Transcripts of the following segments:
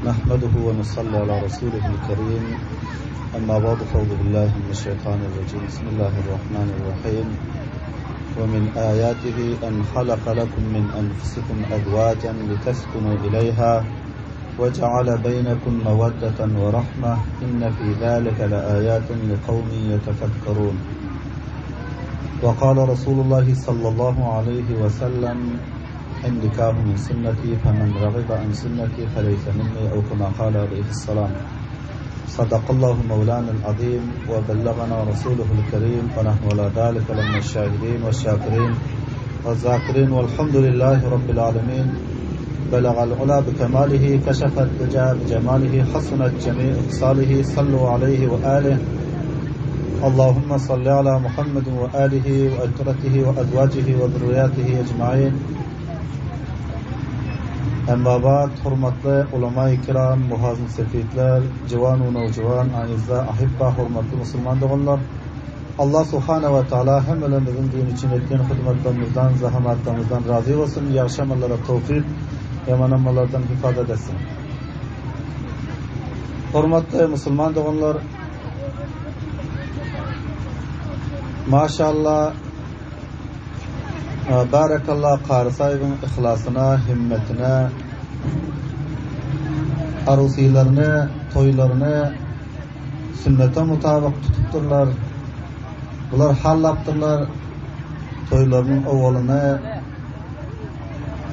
نحمده ونصلي على رسوله الكريم أما بعد فأعوذ بالله من الشيطان الرجيم بسم الله الرحمن الرحيم ومن آياته أن خلق لكم من أنفسكم أزواجا لتسكنوا إليها وجعل بينكم مودة ورحمة إن في ذلك لآيات لقوم يتفكرون وقال رسول الله صلى الله عليه وسلم النكاح من سنتي فمن رغب عن سنتي فليس مني أو كما قال عليه السلام صدق الله مولانا العظيم وبلغنا رسوله الكريم ونحن على ذلك لمن الشاهدين والشاكرين والذاكرين والحمد لله رب العالمين بلغ العلا بكماله كشف الدجى بجماله حسنت جميع خصاله صلوا عليه وآله اللهم صل على محمد وآله وأسرته وأزواجه وذرياته أجمعين Amma ba'd, hurmatli ulama-i kiram, muhazin sefitler, civan ve novcivan, anizda, ahibba, hurmatli musulman doğanlar. Allah subhanahu ve teala hemmelemizin din için etken hizmetlerimizden, zahmetlerimizden razı olsun. Yaşamalara tevfik, yamanamalardan hifazet etsin. Hurmatli musulman doğanlar, maşallah, barakallah qari sahibin ihlasına, himmetine, arusiylerini, toylarını sünnete mutabık tutupturlar. Bular hallaptırlar. Toylarının ovalını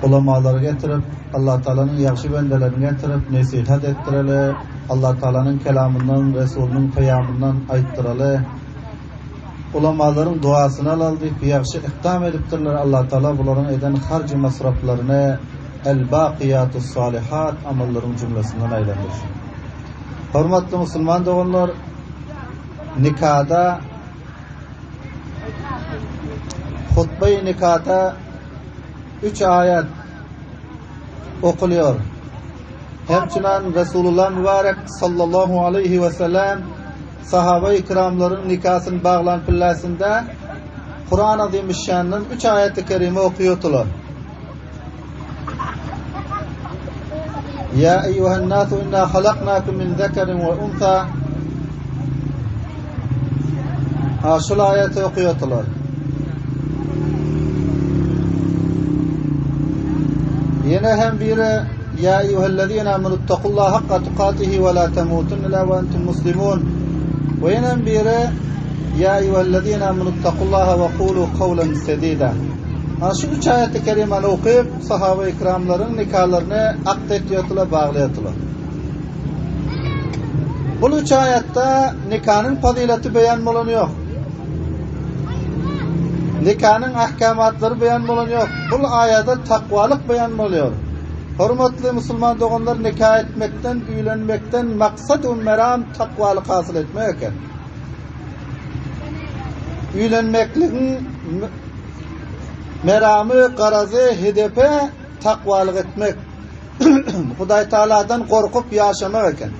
ulamaları getirip, Allah Teala'nın yaxşı bendelerini getirip nasihat ettireli, Allah Teala'nın kelamından, Resulünün kıyamından ayttırali. Ulamaların duasını alaldı, bir yaxşı iqdam ediptirler. Allah Teala bunların eden harcı masraflarını el-baqiyatus salihat amalların cümlesinden aylandır. Hürmetli Müslüman doğanlar, nikahda, hutbe-i nikahda 3 ayet okuluyor. Hemçinan Resulullah mübarek sallallahu aleyhi ve sellem sahabe-i kiramların nikahsının bağlan pillasında Kur'an-ı Azimüşşan'ın 3 ayet-i kerime okuyordular. Ya eyyuhen nasu inna halaknakum min zekerin ve untha. Şu ayeti okuyordular. Yine hem biri ya eyyühellezine amenuttakullaha hakka tukatihi ve la temutunne illa ve entum muslimun. Ve yine biri ya eyyühellezine amenuttakullaha ve kulu kavlen sedida. Şu 3 ayet-i kerimeni okuyup sahabe-i ikramların nikahlarını akdediyordular, bağlıyordular. Bu 3 ayette nikahın fazileti beyan bulunuyor. Nikahın ahkamatları beyan bulunuyor. Bu ayette takvalık beyan bulunuyor. Hürmetli Müslüman doğanlar, nikah etmekten, evlenmekten maksat-ı meram takvalık hasıl etmek. Evlenmekliğin meramı, garazı, hedefi takvalık etmek. Huday Teala'dan korkup yaşamak eken.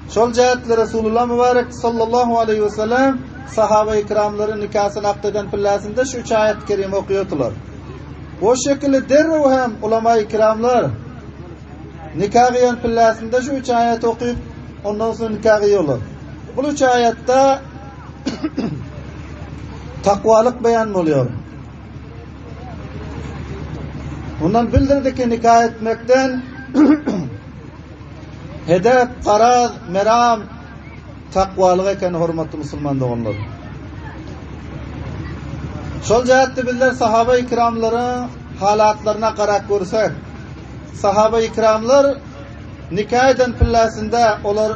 Şol cihetle Resulullah mübarek sallallahu aleyhi ve sellem sahabe-i kiramların nikahsını akdeden pillasında şu 3 ayet-i kerime okuyordular. O şekilde derru hem ulama-i kiramlar nikahıyan pillasında şu 3 ayet okuyup ondan sonra nikahıyorlar. Bu 3 ayette takvalık beyan oluyor. Bundan bildirdi ki nikah etmekten hedef, karar, meram takvalık eken hürmetli Müslüman doğanlar. Şol cihette bizler sahabe-i kiramların halatlarına karak görsek, sahabe-i kiramlar nikah eden pillasında olar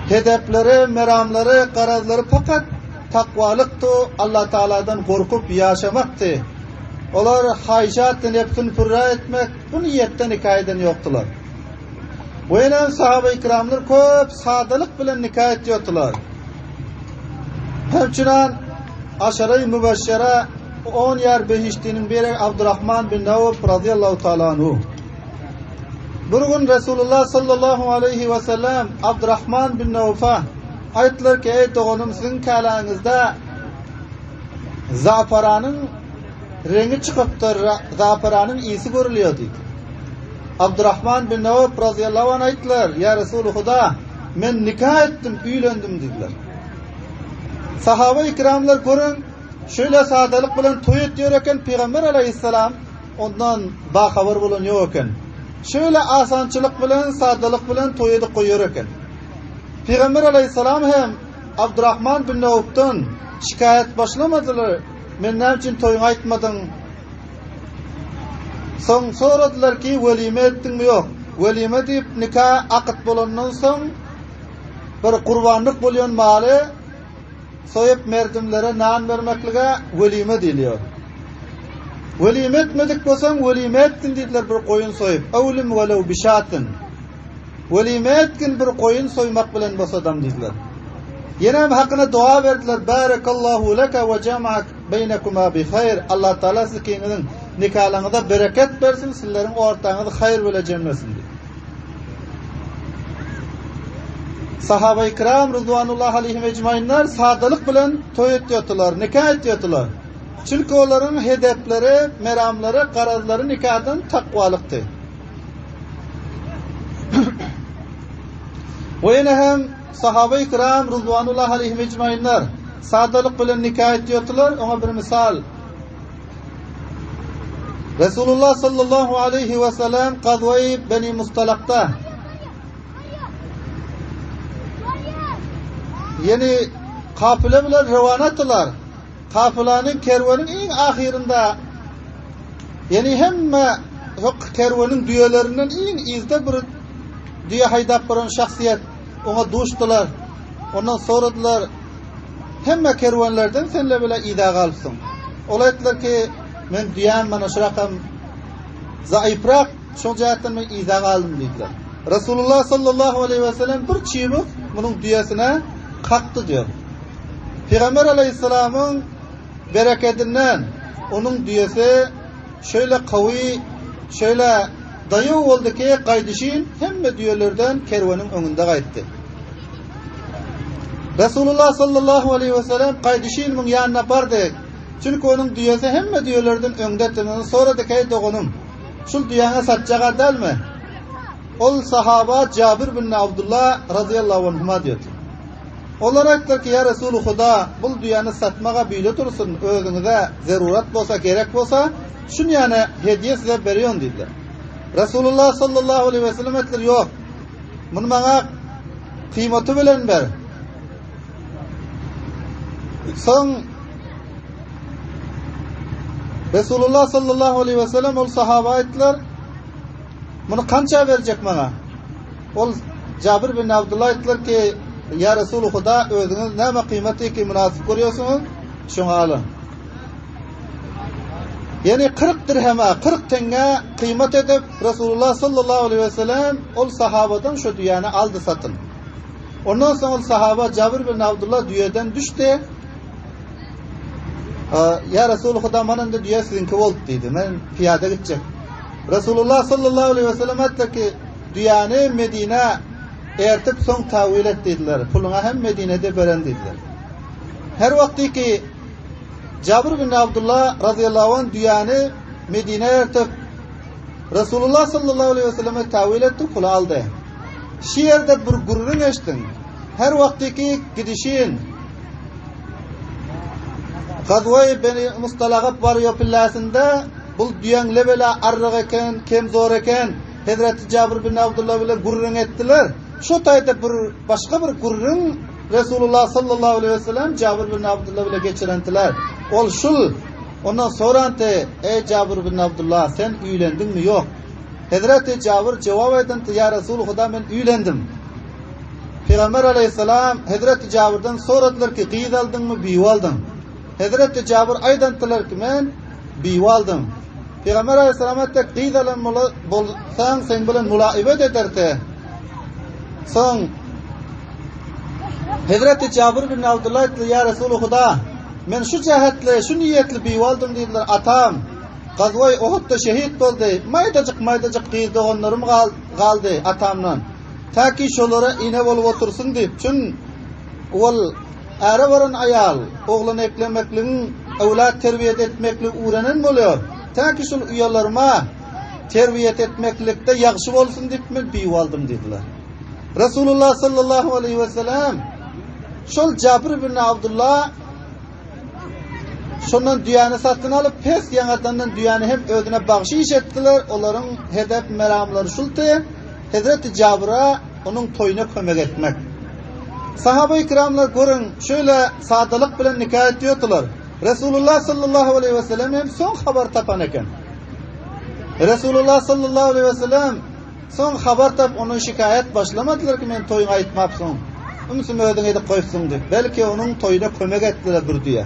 hedefleri, meramları, karazları fakat takvalıktı, Allah Teala'dan korkup yaşamaktı. Olar hayşat-ı nefsini pürra etmek, bu niyetten nikah eden yoktular. Bu yine sahabe-i kiramlar köp sadalık bilen nikah ediyordular. Hemçinan aşarı-i mübeşşere 10 yer behiştinin biri Abdurrahman bin Avf radıyallahu ta'ala anhu. Bir gün Resulullah sallallahu aleyhi ve sellem Abdurrahman bin Avf'a aytlar ki ey doğanım sizin kalanızda zafaranın rengi çıkıptır, zaferanın iyisi görülüyor dedi. Abdurrahman bin Avf radıyallahu anh ayttılar, ya Resuluhuda, men nikah ettim, üylendim dediler. Sahaba-i kiramlar görün, şöyle sadalık bilen toy ediyor eken Peygamber aleyhisselam ondan bahabar bulunuyor eken. Şöyle asançılık bilen, sadalık bilen toy edip koyuyor eken. Peygamber aleyhisselam hem Abdurrahman bin Avf'tan şikayet başlamadılar. Men ne için toyunu aytmadın? Son soradılar ki velime ettin mi yok? Velime deyip nikah akıt bolandan son bir kurbanlık buluyon malı soyup merdimlere nan vermeklige velime diliyor. Velime etmedik bolsan velime ettin dediler bir koyun soyup. Evlim velev bişatın. Velime etkin bir koyun soymak bilen bolsa adam dediler. Yine hakkına dua verdiler. Barakallahu leke ve cema'ak beynekuma bi hayr. Allah Teala sizin nikahlarınızda bereket versin, sizlerin ortağınızda hayır böyle cemlesin diye. Sahabe-i kiram rızvanullahi aleyhim ecmainler sadalık bilen toy ediyordular, nikah ediyordular. Çünkü onların hedefleri, meramları, garazları nikahdan takvalıktı. Ve yine hem sahabe-i kiram rızvanullahi aleyhim ecmainler sadalık bilen nikah ediyordular. Ona bir misal. Resulullah sallallahu aleyhi ve sellem Gazve-i Beni Mustalak'ta yeni kafile bilen revanattılar. Kafilanın kervanın en ahirinde yani hemme kervanın düğelerinden en izde bir düğe haydap bilen şahsiyet ona duştular. Ondan soradılar hemme kervanlardan senle bile ida kalsın. Olaydılar ki men düyan mana şu rakam zayıfrak şu cihetten men ida kaldım dediler. Resulullah sallallahu aleyhi ve sellem bir çiğbuk bunun düyesine kalktı diyor. Peygamber aleyhisselamın bereketinden onun düyesi şöyle kavi, şöyle dayı oldu ki kaydışın hemme düyelerden kervanın önünde kayıttı. Resulullah sallallahu aleyhi ve sellem kaydışın bunun yanına bardı. Çünkü onun düyesi hemme düyelerden önünde. Sonra da kayıt oğunum. Şul düyana satacak değil mi? Ol sahaba Cabir bin Abdullah radıyallahu anhuma diyordu. Onlar ayttılar ki ya Resuluhuda bu düyanı satmaga büyüle dursun. Özünüze zerurat bolsa, gerek bolsa şunu yani hediye size veriyon dediler. Resulullah sallallahu aleyhi ve sellem ayttılar yok. Bunu bana kıymeti bilen ver. Son Resulullah sallallahu aleyhi ve sellem ol sahaba ayttılar bunu kança verecek bana? Ol Cabir bin Abdullah ayttılar ki ya Resuluhuda özünüz ne kıymeti ki münasip görüyorsunuz? Şunu alın. Yani 40 dirheme, 40 tenge kıymet edip Resulullah sallallahu aleyhi ve sellem ol sahabadan şu düyanı aldı satın. Ondan sonra ol sahaba Cabir bin Abdullah düyeden düştü. Ya Resuluhuda bana da düya sizinki oldu dedi. Ben piyade gidecek. Resulullah sallallahu aleyhi ve sellem etti ki düyanı Medine ertip son tavil et dediler. Puluna hem Medine'de veren dediler. Her vakti ki Cabir bin Abdullah radıyallahu anh düyanı Medine ertip Resulullah sallallahu aleyhi ve selleme tavil etti, pulu aldı. Şiirde bir gururun eştin. Her vakti ki gidişin Gazve-i Beni Mustalak'a varıyor pillasında bu düyan lebela arrık eken, kem zor eken Hazreti Cabir bin Abdullah bile gururun ettiler. Şu tayda bir başka bir gururun Resulullah sallallahu aleyhi ve sellem Cabir bin Abdullah bile geçirendiler. Ol şul ondan sonra ante ey Cabir bin Abdullah sen üylendin mi? Yok. Hazreti Cabir cevap edin ya Resulullah ben üylendim. Peygamber aleyhisselam Hazreti Cabir'den soradılar ki kıyız aldın mı? Biyu aldın. Hazreti Cabir aydantılar ki men biyu aldım. Peygamber aleyhisselam'a tek kıyız alan bolsan sen bilen mulaibet ederdi. Son Hazreti Cabir bin Abdullah ya Resulullah men şu cihetle, şu niyetle biyu aldım dediler. Atam Gazve-i Uhud'da şehit oldu. Maydacık kıyızda onlarım kaldı atamdan. Ta ki şolara ine olup otursun deyip. Çün ol ära varan ayal oğlan eklemekliğin evlat terbiyet etmekle uğranan boluyor. Ta ki şol uyalarıma terbiyet etmeklikde yaxşı bolsun dip men biýip aldım dediler. Resulullah sallallahu aleyhi ve sellem şol Cabir bin Abdullah şondan düýany satyn alyp pes ýaňatandan düýany hem özüne bagşyş etdiler. Olaryň hedef meramlary şulty Hazreti Cabir'a onun toyuna kömek etmek. Sahabe-i kiramlar görün şöyle sadalyk bilen nikah etýärdiler. Resulullah sallallahu aleyhi ve sellem hem son habar tapan eken. Resulullah sallallahu aleyhi ve sellem son habar tap onu şikayet başlamadılar ki men toyuna aýtmapsyň. Umsum ödüň edip goýsun dip. Belki onun toyuna kömek etdiler bir diýe.